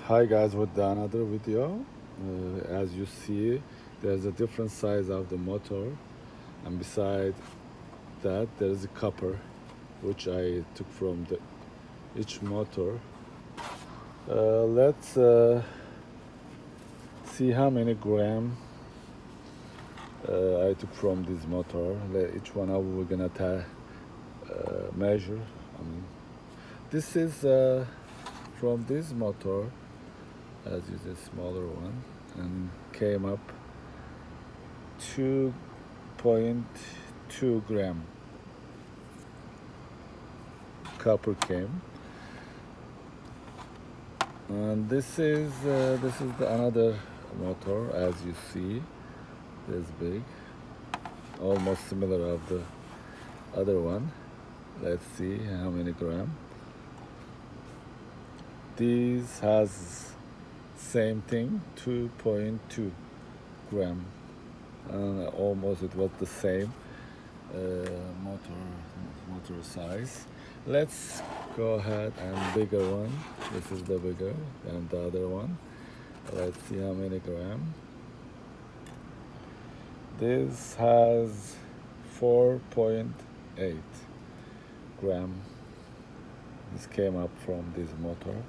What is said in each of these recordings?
Hi guys, with another video. As you see, there's a different size of the motor, and beside that there is a copper which I took from each motor. Let's see how many gram I took from this motor. Each one of we're gonna measure. This is from this motor, as is a smaller one, and came up 2.2 gram copper came. And this is another motor, as you see, this big, almost similar of the other one. Let's see how many gram. This has same thing, 2.2 gram, and almost it was the same motor size. Let's go ahead and bigger one. This is the bigger and the other one. Let's see how many gram. This has 4.8 gram. This came up from this motor.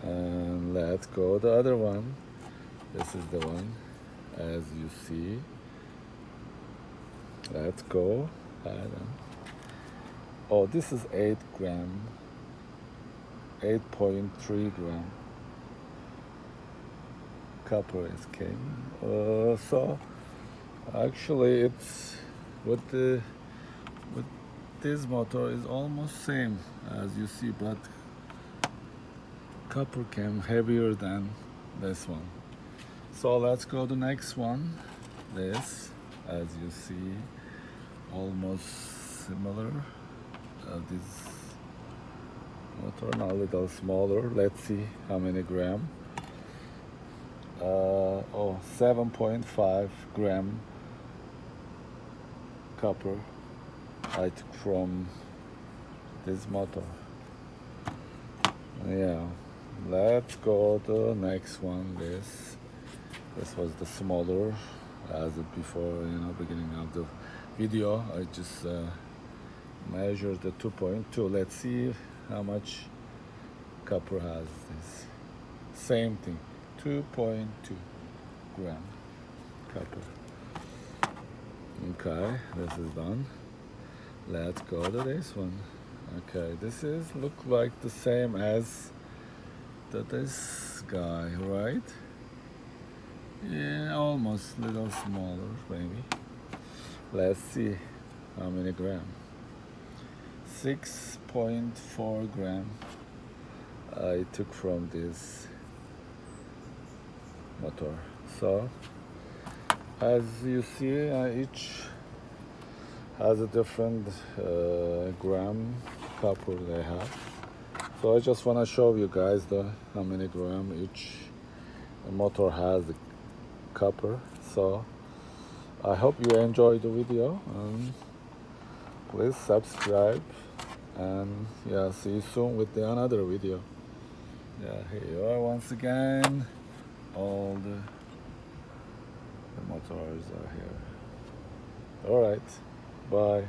And let's go the other one. This is the one, as you see. Let's go ahead. Oh, this is 8 gram, 8.3 gram copper is came. So actually it's with this motor is almost same as you see, but copper came heavier than this one. So let's go to the next one. This, as you see, almost similar. This motor now a little smaller. Let's see how many gram. 7.5 gram copper I took from this motor. Yeah, let's go to the next one. This was the smaller, as it before, beginning of the video. I just measured the 2.2. Let's see how much copper has this. Same thing, 2.2 gram copper. Okay, this is done. Let's go to this one. Okay, this is look like the same as this guy, right? Yeah, almost little smaller, maybe. Let's see how many gram. 6.4 gram I took from this motor. So as you see, each has a different gram copper they have. So I just want to show you guys how many gram each motor has the copper. So I hope you enjoyed the video, and please subscribe, and yeah, see you soon with another video. Yeah, here you are once again. All the motors are here. All right, bye.